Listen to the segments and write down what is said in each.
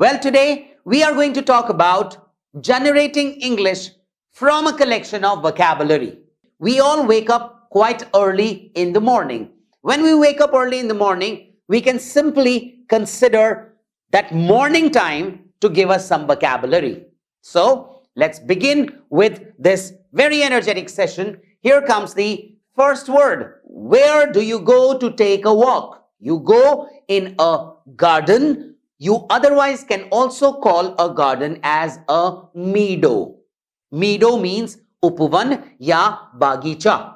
Well, today we are going to talk about generating English from a collection of vocabulary. We all wake up quite early in the morning. When we wake up early in the morning, we can simply consider that morning time to give us some vocabulary. So, let's begin with this very energetic session. Here comes the first word. Where do you go to take a walk? You go in a garden. You otherwise can also call a garden as a meadow. Meadow means upavan ya bagicha.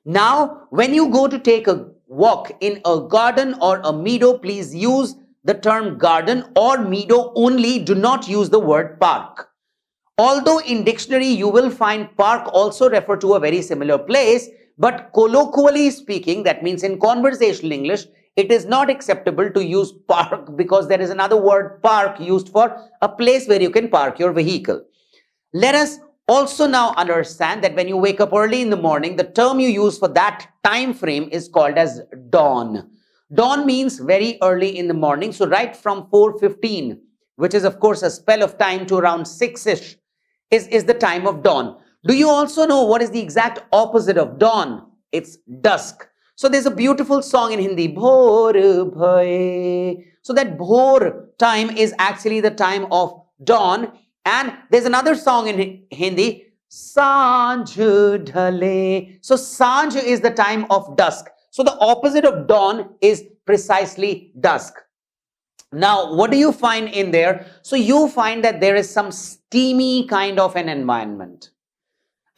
Now, when you go to take a walk in a garden or a meadow, please use the term garden or meadow only. Do not use the word park. Although in dictionary you will find park also refer to a very similar place, but colloquially speaking, that means in conversational English, it is not acceptable to use park because there is another word park used for a place where you can park your vehicle. Let us also now understand that when you wake up early in the morning, the term you use for that time frame is called as dawn. Dawn means very early in the morning. So right from 4:15, which is of course a spell of time, to around 6ish is the time of dawn. Do you also know what is the exact opposite of dawn? It's dusk. So there's a beautiful song in Hindi, Bhor Bhaye. So that Bhor time is actually the time of dawn. And there's another song in Hindi, Sanj Dhale. So Sanj is the time of dusk. So the opposite of dawn is precisely dusk. Now, what do you find in there? So you find that there is some steamy kind of an environment.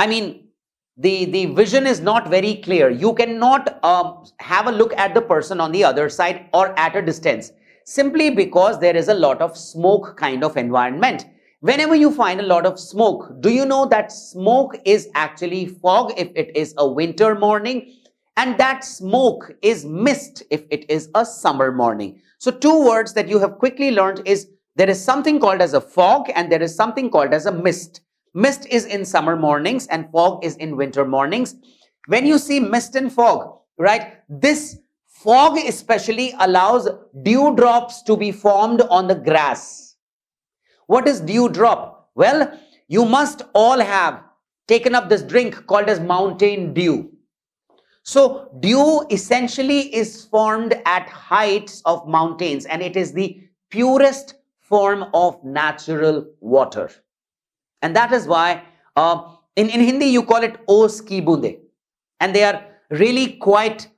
I mean, the vision is not very clear. You cannot have a look at the person on the other side or at a distance, simply because there is a lot of smoke kind of environment. Whenever you find a lot of smoke, do you know that smoke is actually fog if it is a winter morning, and that smoke is mist if it is a summer morning? So two words that you have quickly learned is there is something called as a fog and there is something called as a mist. Mist is in summer mornings and fog is in winter mornings. When you see mist and fog, right, this fog especially allows dewdrops to be formed on the grass. What is dewdrop? Well, you must all have taken up this drink called as mountain dew. So dew essentially is formed at heights of mountains and it is the purest form of natural water. And that is why in Hindi you call it Os ki boonde. And they are really quite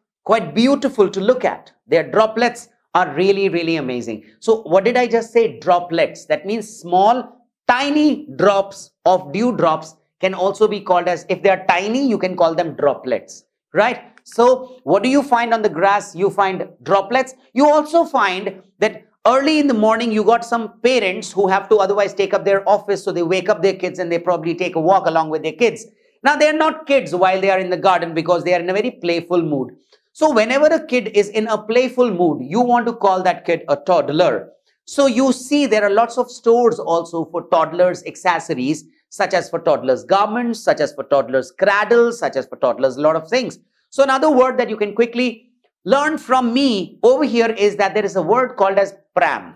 beautiful to look at. Their droplets are really amazing. So what did I just say? Droplets. That means small, tiny drops of dewdrops can also be called as, if they are tiny, you can call them droplets. Right? So what do you find on the grass? You find droplets. You also find that early in the morning, you got some parents who have to otherwise take up their office. So they wake up their kids and they probably take a walk along with their kids. Now, they're not kids while they are in the garden because they are in a very playful mood. So whenever a kid is in a playful mood, you want to call that kid a toddler. So you see there are lots of stores also for toddlers accessories, such as for toddlers garments, such as for toddlers cradles, such as for toddlers a lot of things. So another word that you can quickly learn from me over here is that there is a word called as pram.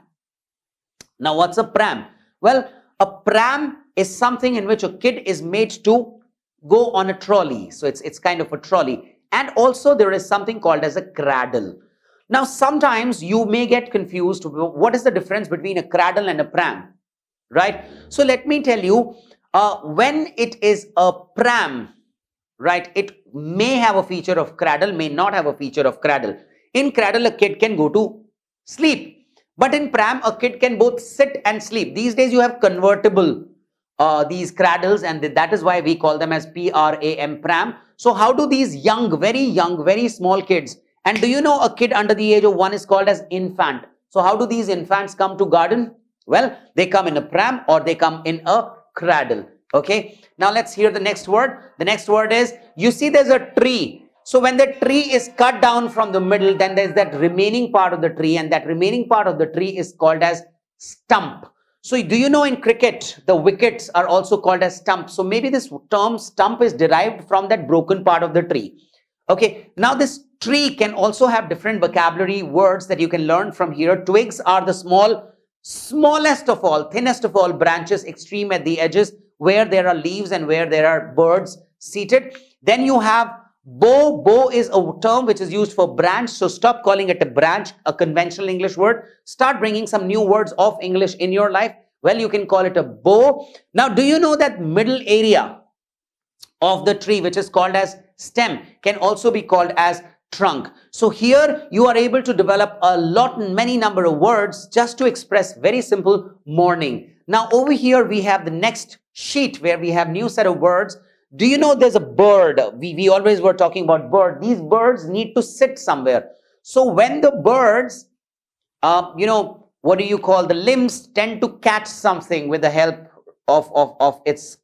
Now what's a pram? Well, a pram is something in which a kid is made to go on a trolley. So it's kind of a trolley. And also there is something called as a cradle. Now sometimes you may get confused. What is the difference between a cradle and a pram? Right? So let me tell you, when it is a pram, right, it may have a feature of cradle, may not have a feature of cradle. In cradle, a kid can go to sleep. But in pram, a kid can both sit and sleep. These days, you have convertible, these cradles, and that is why we call them as PRAM, pram. So how do these young, very small kids, and do you know a kid under the age of 1 is called as infant. So how do these infants come to garden? Well, they come in a pram or they come in a cradle. Okay, now let's hear the next word. The next word is, you see there's a tree. So when the tree is cut down from the middle, then there's that remaining part of the tree, and that remaining part of the tree is called as stump. So do you know in cricket, the wickets are also called as stumps. So maybe this term stump is derived from that broken part of the tree. Okay, now this tree can also have different vocabulary words that you can learn from here. Twigs are the small smallest of all, thinnest of all branches, extreme at the edges, where there are leaves and where there are birds seated. Then you have bow. Bow is a term which is used for branch. So stop calling it a branch, a conventional English word. Start bringing some new words of English in your life. Well, you can call it a bow. Now, do you know that middle area of the tree, which is called as stem, can also be called as trunk? So here you are able to develop many number of words just to express very simple morning. Now over here we have the next sheet where we have new set of words. Do you know there's a bird? We always were talking about bird. These birds need to sit somewhere. So when the birds, what do you call, the limbs tend to catch something with the help of its,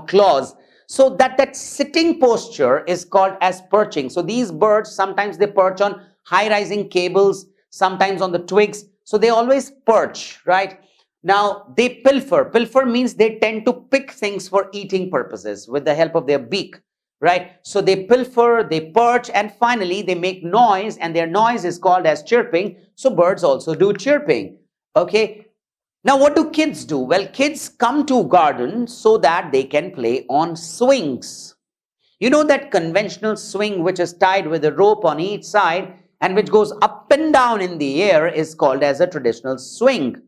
claws. So that sitting posture is called as perching. So these birds, sometimes they perch on high-rising cables, sometimes on the twigs. So they always perch, right? Now they pilfer. Pilfer means they tend to pick things for eating purposes with the help of their beak, right? So they pilfer, they perch, and finally they make noise, and their noise is called as chirping. So birds also do chirping. Okay. Now, what do kids do? Well, kids come to garden so that they can play on swings. You know that conventional swing which is tied with a rope on each side and which goes up and down in the air is called as a traditional swing.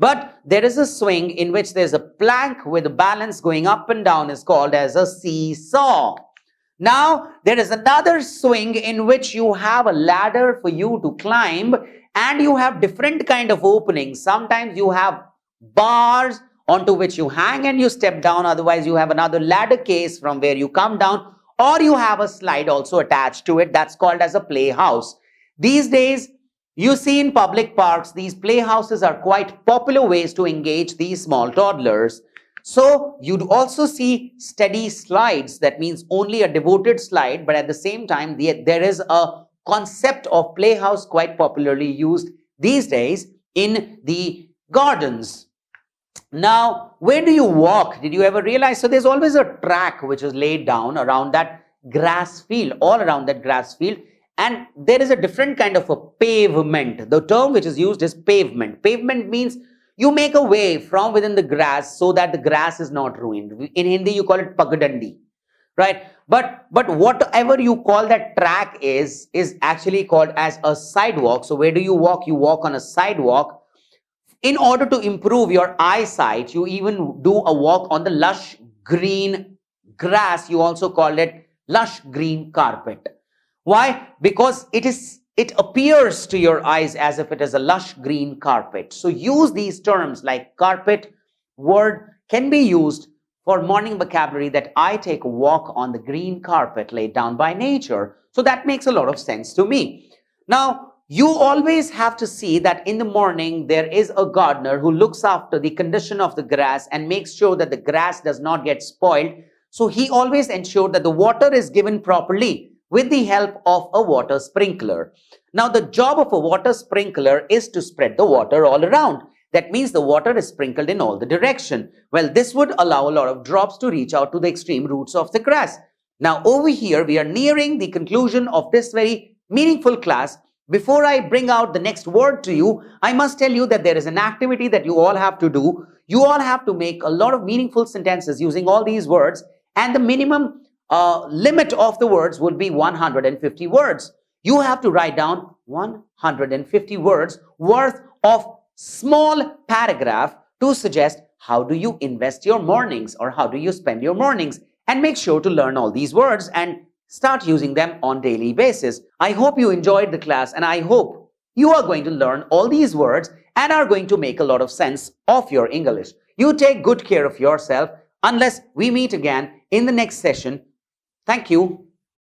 But there is a swing in which there's a plank with a balance going up and down is called as a seesaw. Now, there is another swing in which you have a ladder for you to climb, and you have different kind of openings. Sometimes you have bars onto which you hang and you step down. Otherwise, you have another ladder case from where you come down, or you have a slide also attached to it. That's called as a playhouse. These days, you see in public parks, these playhouses are quite popular ways to engage these small toddlers. So you'd also see steady slides. That means only a devoted slide, but at the same time, there is a concept of playhouse quite popularly used these days in the gardens. Now, where do you walk? Did you ever realize? So there's always a track which is laid down around that grass field, all around that grass field. And there is a different kind of a pavement. The term which is used is pavement. Pavement means you make a way from within the grass so that the grass is not ruined. In Hindi, you call it pagadandi, right? But whatever you call that track is actually called as a sidewalk. So where do you walk? You walk on a sidewalk. In order to improve your eyesight, you even do a walk on the lush green grass. You also call it lush green carpet. Why? Because it appears to your eyes as if it is a lush green carpet. So use these terms like carpet. Word can be used for morning vocabulary, that I take a walk on the green carpet laid down by nature. So that makes a lot of sense to me. Now, you always have to see that in the morning, there is a gardener who looks after the condition of the grass and makes sure that the grass does not get spoiled. So he always ensures that the water is given properly with the help of a water sprinkler. Now, the job of a water sprinkler is to spread the water all around. That means the water is sprinkled in all the direction. Well, this would allow a lot of drops to reach out to the extreme roots of the grass. Now, over here, we are nearing the conclusion of this very meaningful class. Before I bring out the next word to you, I must tell you that there is an activity that you all have to do. You all have to make a lot of meaningful sentences using all these words, and the minimum limit of the words would be 150 words. You have to write down 150 words worth of small paragraph to suggest how do you invest your mornings or how do you spend your mornings, and make sure to learn all these words and start using them on daily basis. I hope you enjoyed the class, and I hope you are going to learn all these words and are going to make a lot of sense of your English. You take good care of yourself unless we meet again in the next session. Thank you.